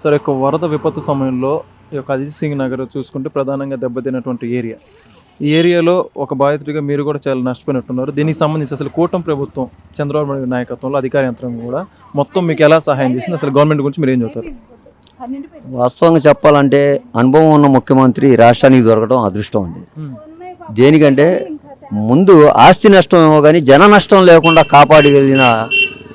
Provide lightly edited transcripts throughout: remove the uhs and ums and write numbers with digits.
సరే, ఒక వరద విపత్తు సమయంలో ఈ యొక్క అజిత్ సింగ్ నగర్ చూసుకుంటే ప్రధానంగా దెబ్బతిన్నటువంటి ఏరియా. ఈ ఏరియాలో ఒక బాధితుడిగా మీరు కూడా చాలా నష్టపోయినట్టున్నారు. దీనికి సంబంధించి అసలు కూటమి ప్రభుత్వం చంద్రబాబు నాయుడు నాయకత్వంలో అధికార యంత్రం కూడా మొత్తం మీకు ఎలా సహాయం చేసింది? అసలు గవర్నమెంట్ గురించి మీరు ఏం చెబుతారు? వాస్తవంగా చెప్పాలంటే అనుభవం ఉన్న ముఖ్యమంత్రి రాష్ట్రానికి దొరకడం అదృష్టం అండి. దేనికంటే ముందు ఆస్తి నష్టం ఏమో కానీ జన నష్టం లేకుండా కాపాడగలిగిన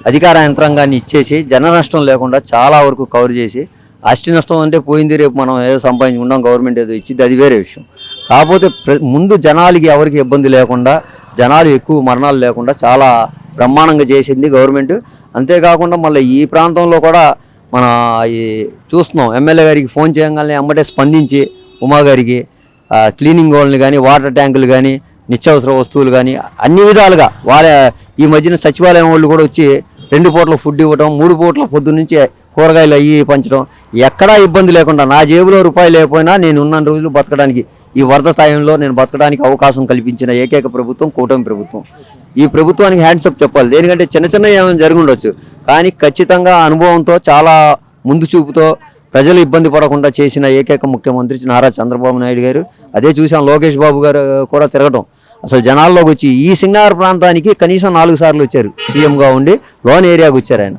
అధికార యంత్రాంగాన్ని ఇచ్చేసి జన నష్టం లేకుండా చాలా వరకు కవర్ చేసి, ఆస్తి నష్టం అంటే పోయింది, రేపు మనం ఏదో సంపాదించుకుంటాం, గవర్నమెంట్ ఏదో ఇచ్చింది, అది వేరే విషయం. కాకపోతే ముందు జనాలకి ఎవరికి ఇబ్బంది లేకుండా, జనాలు ఎక్కువ మరణాలు లేకుండా చాలా బ్రహ్మాండంగా చేసింది గవర్నమెంట్. అంతేకాకుండా మళ్ళీ ఈ ప్రాంతంలో కూడా మన ఈ చూస్తున్నాం, ఎమ్మెల్యే గారికి ఫోన్ చేయగానే అమ్మటే స్పందించి ఉమా గారికి క్లీనింగ్ వాళ్ళని కానీ, వాటర్ ట్యాంకులు కానీ, నిత్యావసర వస్తువులు కానీ అన్ని విధాలుగా వాళ్ళ ఈ మధ్యన సచివాలయం వాళ్ళు కూడా వచ్చి 2 పూట్ల ఫుడ్ ఇవ్వడం, 3 పూట్ల పొద్దున్న నుంచి కూరగాయలు అయ్యి పంచడం, ఎక్కడా ఇబ్బంది లేకుండా నా జేబులో రూపాయి లేకపోయినా నేను ఉన్న రోజులు బతకడానికి, ఈ వరద స్థాయిలో నేను బతకడానికి అవకాశం కల్పించిన ఏకైక ప్రభుత్వం కూటమి ప్రభుత్వం. ఈ ప్రభుత్వానికి హ్యాండ్సప్ చెప్పాలి. దేనికంటే చిన్న చిన్న ఏమైనా జరిగి ఉండొచ్చు, కానీ ఖచ్చితంగా అనుభవంతో చాలా ముందు చూపుతో ప్రజలు ఇబ్బంది పడకుండా చేసిన ఏకైక ముఖ్యమంత్రి నారా చంద్రబాబు నాయుడు గారు. అదే చూసాం, లోకేష్ బాబు గారు కూడా తిరగటం, అసలు జనాల్లోకి వచ్చి ఈ సింగనగర్ ప్రాంతానికి కనీసం 4 సార్లు వచ్చారు. సీఎంగా ఉండి లోన్ ఏరియాకి వచ్చారు. ఆయన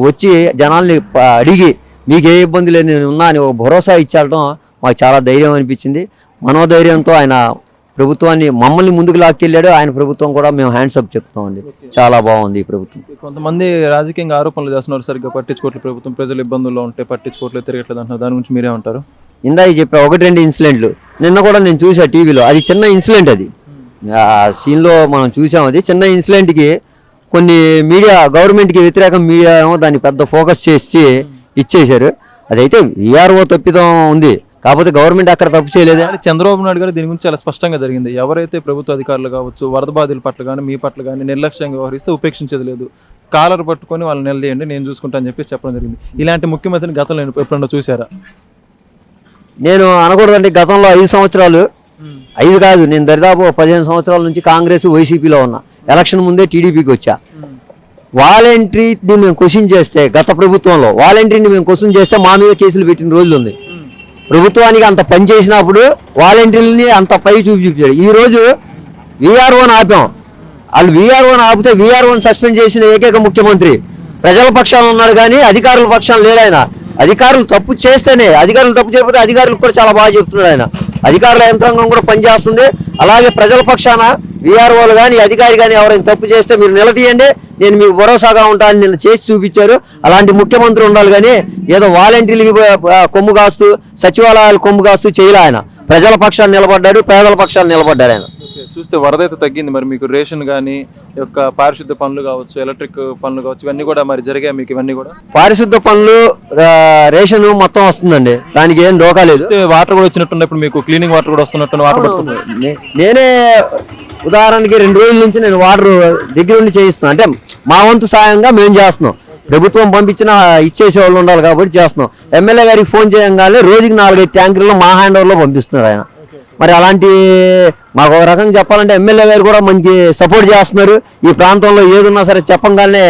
వచ్చి జనాల్ని అడిగి మీకు ఏ ఇబ్బంది లేదు నేను ఉన్నా అని ఒక భరోసా ఇచ్చేయడం మాకు చాలా ధైర్యం అనిపించింది. మనోధైర్యంతో ఆయన ప్రభుత్వాన్ని మమ్మల్ని ముందుకు లాక్కెళ్ళాడు. ఆయన ప్రభుత్వం కూడా మేము హ్యాండ్సప్ చెప్తామండి, చాలా బాగుంది ఈ ప్రభుత్వం. కొంతమంది రాజకీయంగా ఆరోపణలు చేస్తున్నారు, సరిగ్గా పట్టించుకోవట్లేదు ప్రభుత్వం, ప్రజలు ఇబ్బందుల్లో ఉంటే పట్టించుకోవట్లేదు, తిరగట్లేదు అంటున్నారు. దాని గురించి మీరేమంటారు? ఇందాక చెప్పా 1-2 ఇన్సిడెంట్లు నిన్న కూడా నేను చూసా టీవీలో. అది చిన్న ఇన్సిడెంట్, అది సీన్లో మనం చూసాం. అది చిన్న ఇన్సిడెంట్కి కొన్ని మీడియా, గవర్నమెంట్కి వ్యతిరేకం మీడియా ఏమో దాన్ని పెద్ద ఫోకస్ చేసి ఇచ్చేశారు. అదైతే వీఆర్ఓ తప్పిదం ఉంది, కాకపోతే గవర్నమెంట్ అక్కడ తప్పు చేయలేదు. చంద్రబాబు నాయుడు గారు దీని గురించి చాలా స్పష్టంగా జరిగింది. ఎవరైతే ప్రభుత్వ అధికారులు కావచ్చు, వరద బాధితుల పట్ల కానీ మీ పట్ల కానీ నిర్లక్ష్యంగా వ్యవహరిస్తే ఉపేక్షించేది లేదు, కాలర్ పట్టుకొని వాళ్ళని నిలదీయండి, నేను చూసుకుంటా అని చెప్పి చెప్పడం జరిగింది. ఇలాంటి ముఖ్యమంత్రిని గతంలో ఎప్పుడన్నా చూసారా? నేను అనకూడదండి, గతంలో 5 సంవత్సరాలు, 5 కాదు, నేను దరిదాపు 15 సంవత్సరాల నుంచి కాంగ్రెస్ వైసీపీలో ఉన్నా. ఎలక్షన్ ముందే టీడీపీకి వచ్చా. వాలంటరీని మేము క్వశ్చన్ చేస్తే, గత ప్రభుత్వంలో వాలంటరీని మేము క్వశ్చన్ చేస్తే మా మీద కేసులు పెట్టిన రోజులు ఉంది. ప్రభుత్వానికి అంత పని చేసినప్పుడు వాలంటీర్లని అంత పై చూపించాడు. ఈరోజు వీఆర్ఓని ఆపాం. వాళ్ళు వీఆర్ఓని ఆపితే వీఆర్ఓని సస్పెండ్ చేసిన ఏకైక ముఖ్యమంత్రి ప్రజల పక్షాన ఉన్నాడు, కానీ అధికారుల పక్షాన లేడు ఆయన. అధికారులు తప్పు చేస్తేనే, అధికారులు తప్పు చేయకపోతే అధికారులకు కూడా చాలా బాగా చెప్తున్నాడు ఆయన. అధికారుల యంత్రాంగం కూడా పనిచేస్తుంది. అలాగే ప్రజల పక్షాన వీఆర్ఓలు కానీ అధికారి కానీ ఎవరైనా తప్పు చేస్తే మీరు నిలదీయండి, నేను మీకు భరోసాగా ఉంటానని నిన్న చేసి చూపించారు. అలాంటి ముఖ్యమంత్రి ఉండాలి, కానీ ఏదో వాలంటీర్లకి కొమ్ము కాస్తూ, సచివాలయాలు కొమ్ము కాస్తూ చేయలే ఆయన. ప్రజల పక్షాన్ని నిలబడ్డాడు, పేదల పక్షాన్ని నిలబడ్డాడు ఆయన. చూస్తే వరద అయితే తగ్గింది, మరి మీకు రేషన్ కానీ యొక్క పారిశుద్ధ పనులు కావచ్చు, ఎలక్ట్రిక్ పనులు కావచ్చు, ఇవన్నీ కూడా మరి జరిగాయి మీకు? ఇవన్నీ కూడా పారిశుద్ధ పనులు, రేషన్ మొత్తం వస్తుందండి, దానికి ఏం డోకా లేదు. వాటర్ కూడా వచ్చినట్టు, ఇప్పుడు మీకు క్లీనింగ్ వాటర్ కూడా వస్తున్నట్టు వాటర్ పట్టుకుంటున్నాను. నేనే ఉదాహరణకి 2 రోజుల నుంచి నేను వాటర్ దగ్గర నుండి చేయిస్తున్నాను. అంటే మా వంతు సాయంగా మేము చేస్తున్నాం. ప్రభుత్వం పంపించిన ఇచ్చేసే వాళ్ళు ఉండాలి కాబట్టి చేస్తున్నాం. ఎమ్మెల్యే గారికి ఫోన్ చేయగానే రోజుకి 4-5 ట్యాంకర్లు మా హ్యాండ్ ఓవర్లో పంపిస్తున్నారు ఆయన. మరి అలాంటి మాకు ఒక రకంగా చెప్పాలంటే ఎమ్మెల్యే గారు కూడా మంచి సపోర్ట్ చేస్తున్నారు. ఈ ప్రాంతంలో ఏదున్నా సరే చెప్పంగానే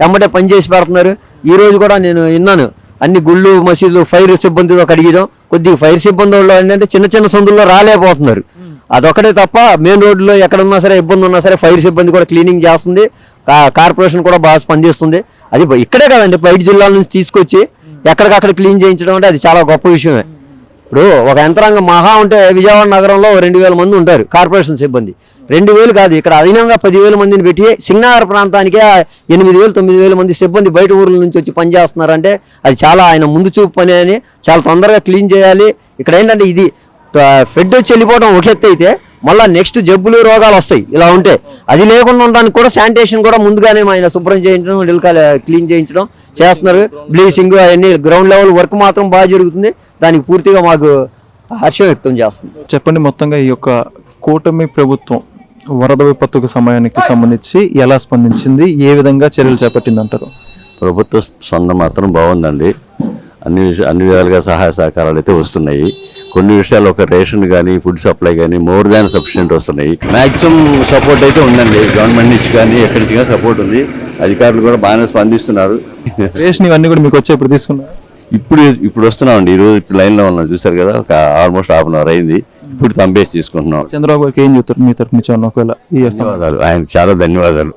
ఎమ్మటే పనిచేసి పెడుతున్నారు. ఈ రోజు కూడా నేను విన్నాను, అన్ని గుళ్ళు మసీదులు ఫైర్ సిబ్బందితో కడిగడం. కొద్దిగా ఫైర్ సిబ్బంది వాళ్ళు ఏంటంటే చిన్న చిన్న సందుల్లో రాలేకపోతున్నారు. అదొకటే తప్ప మెయిన్ రోడ్లో ఎక్కడున్నా సరే ఇబ్బంది ఉన్నా సరే ఫైర్ సిబ్బంది కూడా క్లీనింగ్ చేస్తుంది. కార్పొరేషన్ కూడా బాగా స్పందిస్తుంది. అది ఇక్కడే కదండి, బయట జిల్లాల నుంచి తీసుకొచ్చి ఎక్కడికక్కడ క్లీన్ చేయించడం అంటే అది చాలా గొప్ప విషయమే. ఇప్పుడు ఒక యంత్రాంగం మహా ఉంటే విజయవాడ నగరంలో 2000 మంది ఉంటారు కార్పొరేషన్ సిబ్బంది. 2000 కాదు, ఇక్కడ అదనంగా 10,000 మందిని పెట్టి సింగనగర్ ప్రాంతానికే 8,000-9,000 మంది సిబ్బంది బయట ఊర్ల నుంచి వచ్చి పనిచేస్తున్నారంటే అది చాలా ఆయన ముందు చూపు పని అని, చాలా తొందరగా క్లీన్ చేయాలి. ఇక్కడ ఏంటంటే ఇది ఫెడ్ వచ్చి వెళ్ళిపోవడం ఒక ఎత్తు అయితే, మళ్ళీ నెక్స్ట్ జబ్బులు రోగాలు వస్తాయి. ఇలా ఉంటే అది లేకుండా ఉండడానికి కూడా శానిటేషన్ కూడా ముందుగానే ఆయన శుభ్రం చేయించడం, క్లీన్ చేయించడం చేస్తున్నారు. బ్లీచింగ్ అవన్నీ గ్రౌండ్ లెవెల్ వర్క్ మాత్రం బాగా జరుగుతుంది. దానికి పూర్తిగా మాకు హర్షం వ్యక్తం చేస్తుంది. చెప్పండి, మొత్తంగా ఈ యొక్క కూటమి ప్రభుత్వం వరద విపత్తుకు సమయానికి సంబంధించి ఎలా స్పందించింది, ఏ విధంగా చర్యలు చేపట్టింది అంటారు? ప్రభుత్వ స్పందన మాత్రం బాగుందండి. అన్ని విధాలుగా సహాయ సహకారాలు అయితే వస్తున్నాయి. కొన్ని విషయాలు ఒక రేషన్ కానీ ఫుడ్ సప్లై కానీ మోర్ దాన్ సఫిషియెంట్ వస్తున్నాయి. మ్యాక్సిమం సపోర్ట్ అయితే ఉందండి, గవర్నమెంట్ నుంచి కానీ ఎక్కడి నుంచి సపోర్ట్ ఉంది. అధికారులు కూడా బాగానే స్పందిస్తున్నారు. రేషన్ ఇవన్నీ కూడా మీకు వచ్చే ఇప్పుడు తీసుకున్నారు? ఇప్పుడు వస్తున్నామండి. ఈరోజు ఇప్పుడు లైన్లో ఉన్నాం, చూసారు కదా, ఒక ఆల్మోస్ట్ హాఫ్ అన్ అవర్ అయింది. ఇప్పుడు తంబేసి తీసుకుంటున్నాం. చంద్రబాబు గారికి ఏం చెప్తారు మీ తరఫు నుంచి ఒకవేళ ఈ ధన్యవాదాలు, ఆయనకు చాలా ధన్యవాదాలు.